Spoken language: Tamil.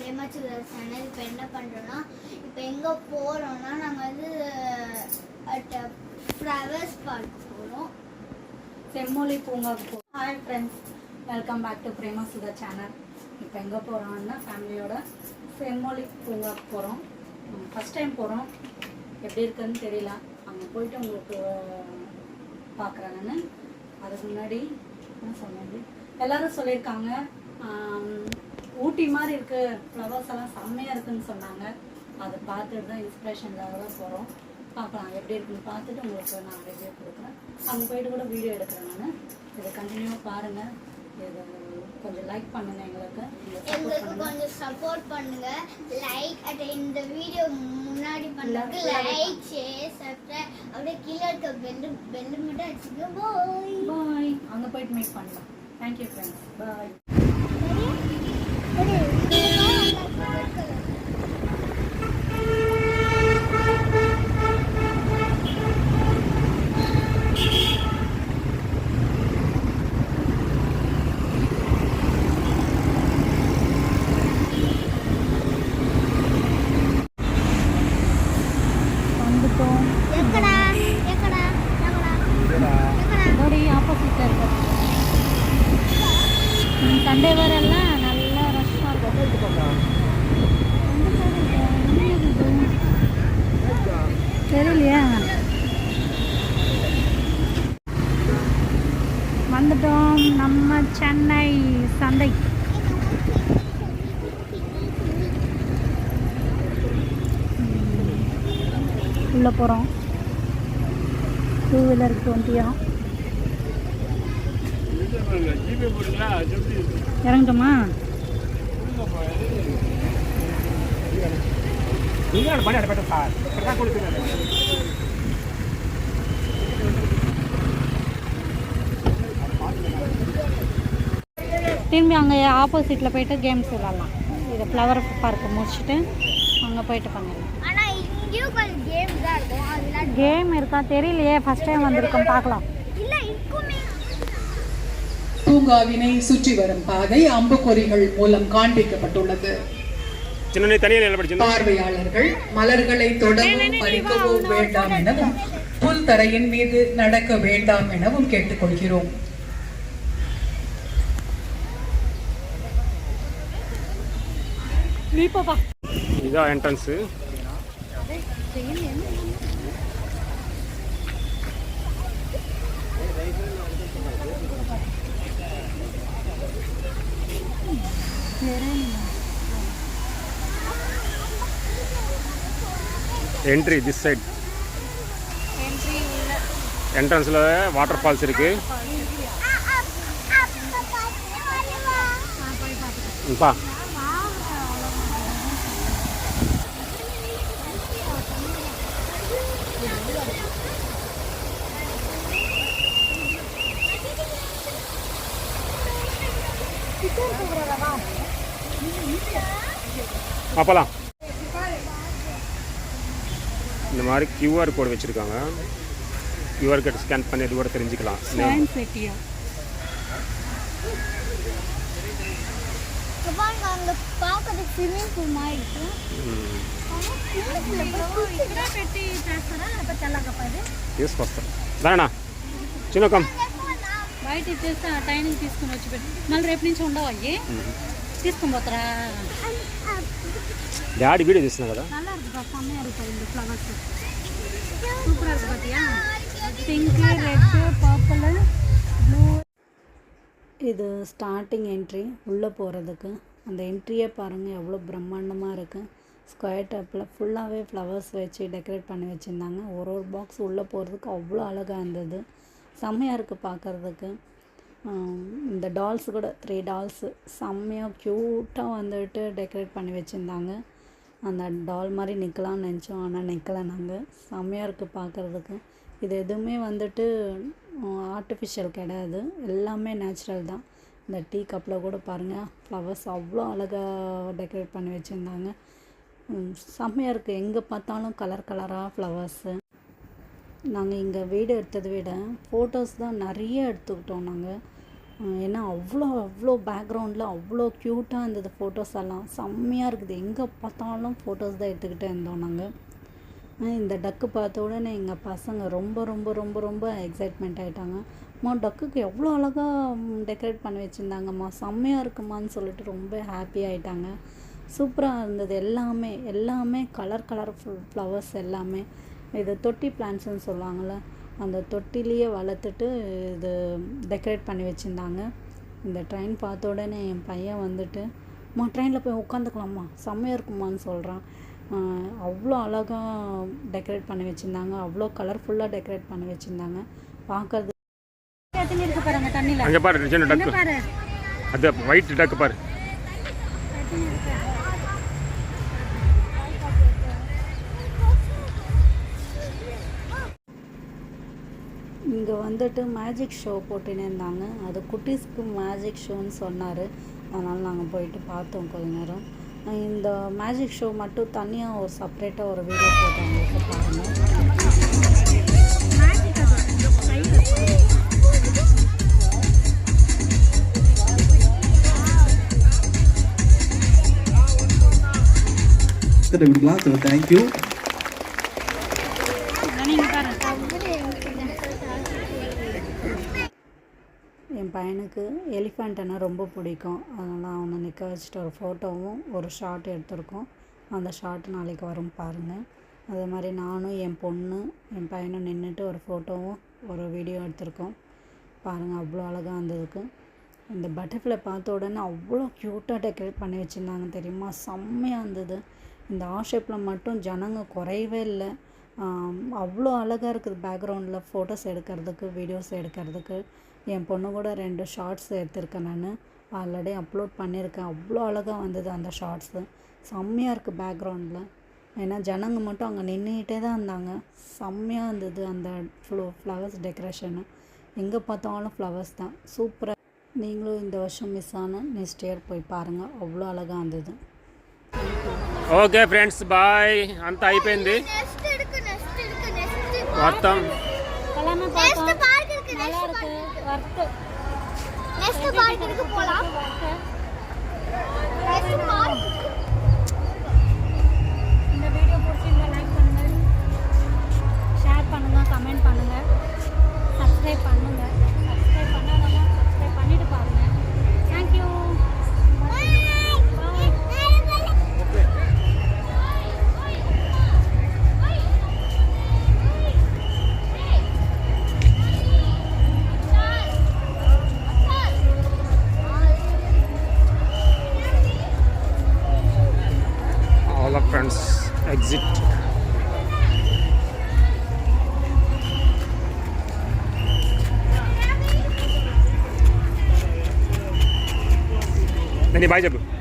பிரேமாச்சுலர் சேனல். இப்போ என்ன பண்ணுறோன்னா, இப்போ எங்கே போகிறோன்னா நாங்கள் வந்து ஃப்ளவர்ஸ் பார்க் போகிறோம். செம்மொழி பூங்காவுக்கு போகிறோம். Hi friends, welcome back to Prema Sudha channel. இப்போ எங்கே போகிறோம்னா ஃபேமிலியோட செம்மொழி பூங்காவுக்கு போகிறோம். ஃபஸ்ட் டைம் போகிறோம், எப்படி இருக்குன்னு தெரியல. அங்கே போயிட்டு உங்களுக்கு பார்க்குறாங்கன்னு. அதுக்கு முன்னாடி என்ன சொன்னது, எல்லோரும் சொல்லியிருக்காங்க ஊட்டி மாதிரி இருக்குது, ஃப்ளவர்ஸ் எல்லாம் செம்மையாக இருக்குதுன்னு சொன்னாங்க. அதை பார்த்துட்டு தான் இன்ஸ்பிரேஷனுக்காக தான் போகிறோம். பார்க்கலாம் எப்படி இருக்குன்னு பார்த்துட்டு உங்களுக்கு நான் ரிவ்யூ கொடுக்குறேன். அங்கே போயிட்டு கூட வீடியோ எடுக்கிறேன் நான். இதை கண்டினியூவாக பாருங்கள். இது கொஞ்சம் லைக் பண்ணுங்கள், எங்களுக்கு கொஞ்சம் சப்போர்ட் பண்ணுங்கள். லைக் இந்த வீடியோ முன்னாடி பண்ணுங்க, லைக் ஷேர் சப்ஸ்கிரைப், அப்படியே கீழே இருக்க பெல் மட்டும் அடிச்சுங்க. பாய் பாய். அங்கே போயிட்டு மீட் பண்ணலாம். தேங்க்யூ ஃப்ரெண்ட்ஸ், பாய். ஆப்போசிட்டில் இருக்க சண்டே வேறெல்லாம் நல்லா ரஷ்ஷாக இருக்கும். தெரியலையா, வந்துட்டோம் நம்ம சென்னை சந்தை. உள்ளே போகிறோம். 2 வீலருக்கு 20 இறங்கட்டுமா? திரும்பி அங்கே ஆப்போசிட்டில் போயிட்டு கேம்ஸ் விளாட்லாம். இதை ஃப்ளவர் பார்க்கு முடிச்சுட்டு அங்கே போயிட்டு பண்ணலாம். கேம் இருக்கா தெரியலையே, ஃபஸ்ட் டைம் வந்திருக்கோம், பார்க்கலாம். பூங்காவினை சுற்றி வரும் பாதை அம்புக்குறிகள் மூலம் காண்பிக்கப்பட்டுள்ளது. பார்வையாளர்கள் மலர்களை தொடவும் பறிக்கவோ வேண்டாம் எனவும் புல் தரையின் மீது நடக்க வேண்டாம் எனவும் கேட்டுக்கொள்கிறோம். இதான் என்ட்ரன்ஸ். Entry this side. என்ட்ரன்ஸில் வாட்டர் ஃபால்ஸ் இருக்கு. பா அப்பலாம் இந்த மாதிரி QR கோட் வச்சுருக்காங்க. QR கோட் ஸ்கேன் பண்ணி இது கூட தெரிஞ்சுக்கலாம். దానా చిన్నకం బయట ఇచ్చేస్తే ఆ టైంకి తీసుకుని వచ్చి పెట్టి మళ్ళీ రేపు నుంచి ఉండవు అయ్యి తీసుకుని పోతారా? డాడీ వీడియో తీస్తున్నా కదా. நல்லா இருக்குப்பா, செம்மையாக இருக்கும். இந்த ஃப்ளவர்ஸ் சூப்பராக இருக்குது பார்த்தியா? Pink, red, purple, blue. இது ஸ்டார்டிங் என்ட்ரி உள்ளே போகிறதுக்கு. அந்த என்ட்ரியே பாருங்கள் எவ்வளோ பிரம்மாண்டமாக இருக்குது. ஸ்கொயர் டைப்பில் ஃபுல்லாகவே ஃப்ளவர்ஸ் வச்சு டெக்கரேட் பண்ணி வச்சுருந்தாங்க. ஒரு பாக்ஸ் உள்ளே போகிறதுக்கு அவ்வளோ அழகாக இருந்தது. செம்மையாக இருக்குது பார்க்குறதுக்கு. இந்த டால்ஸ் கூட 3 டால்ஸு செம்மையாக க்யூட்டாக வந்துட்டு டெக்கரேட் பண்ணி வச்சுருந்தாங்க. அந்த டால் மாதிரி நிற்கலாம்னு நினச்சோம், ஆனால் நிற்கலை நாங்கள். செம்மையாக இருக்குது பார்க்குறதுக்கு. இது எதுவுமே வந்துட்டு ஆர்டிஃபிஷியல் கிடையாது, எல்லாமே நேச்சுரல் தான். இந்த டீ கப்பில் கூட பாருங்கள் ஃப்ளவர்ஸ் அவ்வளோ அழகாக டெக்கரேட் பண்ணி வச்சுருந்தாங்க. செம்மையாக இருக்குது. எங்கே பார்த்தாலும் கலர் கலராக ஃப்ளவர்ஸு. நாங்கள் இங்கே வீடியோ எடுத்ததை விட ஃபோட்டோஸ் தான் நிறைய எடுத்துக்கிட்டோம் நாங்கள். ஏன்னா அவ்வளோ பேக்ரவுண்டில் அவ்வளோ க்யூட்டாக இருந்தது ஃபோட்டோஸ் எல்லாம். செம்மையாக இருக்குது. எங்கே பார்த்தாலும் ஃபோட்டோஸ் தான் எடுத்துக்கிட்டே இருந்தோம் நாங்கள். இந்த டக்கு பார்த்த உடனே எங்கள் பசங்க ரொம்ப ரொம்ப ரொம்ப ரொம்ப எக்ஸைட்மெண்ட் ஆகிட்டாங்க. அம்மா டக்குக்கு எவ்வளோ அழகாக டெக்கரேட் பண்ணி வச்சுருந்தாங்கம்மா, செம்மையாக இருக்குமான்னு சொல்லிட்டு ரொம்ப ஹாப்பி ஆகிட்டாங்க. சூப்பராக இருந்தது. எல்லாமே கலர்ஃபுல் ஃப்ளவர்ஸ் எல்லாமே. இது தொட்டி பிளான்ட்ஸ்னு சொல்லுவாங்கள்ல, அந்த தொட்டிலேயே வளர்த்துட்டு இது டெக்கரேட் பண்ணி வச்சுருந்தாங்க. இந்த ட்ரெயின் பார்த்த உடனே என் பையன் வந்துட்டு அம்மா ட்ரெயினில் போய் உட்காந்துக்கலாம்மா, செம்மையாக இருக்குமான்னு சொல்கிறான். அவ்வளோ அழகாக டெக்கரேட் பண்ணி வச்சுருந்தாங்க. அவ்வளோ கலர்ஃபுல்லாக டெக்கரேட் பண்ணி வச்சுருந்தாங்க. பார்க்கறது இருக்கு பாருங்க தண்ணியில். அங்கே பாரு சின்ன டக்கு, அது ஒயிட் டக்கு பாரு. இங்கே வந்துட்டு மேஜிக் ஷோ போட்டுன்னு இருந்தாங்க. அது குட்டீஸ்க்கு மேஜிக் ஷோன்னு சொன்னார். அதனால் நாங்கள் போயிட்டு பார்த்தோம் கொஞ்ச நேரம். இந்த மேஜிக் ஷோ மட்டும் தனியாக ஒரு செப்பரேட்டாக ஒரு வீடியோ போட்டாங்க, பாருங்கள். விடலாம். So thank you. என் பையனுக்கு எலிஃபண்ட்னா ரொம்ப பிடிக்கும். அதனால் அவனை நிற்க வச்சுட்டு ஒரு ஃபோட்டோவும் ஒரு ஷார்ட் எடுத்திருக்கோம். அந்த ஷார்ட் நாளைக்கு வரும் பாருங்கள். அதே மாதிரி நானும் என் பொண்ணு என் பையனும் நின்றுட்டு ஒரு ஃபோட்டோவும் ஒரு வீடியோ எடுத்திருக்கோம் பாருங்கள். அவ்வளோ அழகாக இருந்ததுக்கு. இந்த பட்டர்ஃப்ளை பார்த்த உடனே அவ்வளோ க்யூட்டாக டெக்கரேட் பண்ணி வச்சுருந்தாங்க தெரியுமா, செம்மையாக இருந்தது. இந்த ஷேப்பில் மட்டும் ஜனங்க குறையவே இல்லை. அவ்வளோ அழகாக இருக்குது பேக்ரவுண்டில் ஃபோட்டோஸ் எடுக்கிறதுக்கு, வீடியோஸ் எடுக்கிறதுக்கு. என் பொண்ணு கூட 2 ஷார்ட்ஸ் எடுத்திருக்கேன். நான் ஆல்ரெடி அப்லோட் பண்ணியிருக்கேன். அவ்வளோ அழகாக வந்தது அந்த ஷார்ட்ஸு. செம்மையாக இருக்குது பேக்ரவுண்டில். ஏன்னா ஜனங்க மட்டும் அங்கே நின்றுக்கிட்டே தான் இருந்தாங்க. செம்மையாக இருந்தது அந்த ஃப்ளவர்ஸ் டெக்கரேஷனு. எங்கே பார்த்தாலும் ஃப்ளவர்ஸ் தான். சூப்பராக. நீங்களும் இந்த வருஷம் மிஸ் ஆன நெக்ஸ்ட் இயர் போய் பாருங்கள். அவ்வளோ அழகாக இருந்தது. Okay friends bye. అంతా అయిపోయింది మొత్తం. இந்த வீடியோ பிடிச்சிருந்தா லைக் பண்ணுங்கள், ஷேர் பண்ணுங்கள், கமெண்ட் பண்ணுங்கள், சப்ஸ்கிரைப் பண்ணுங்கள். சப்ஸ்கிரைப் பண்ணாதவங்க சப்ஸ்கிரைப் பண்ணிட்டு பாருங்கள். Thank you. all of friends exit. Nani bye చెప్పు.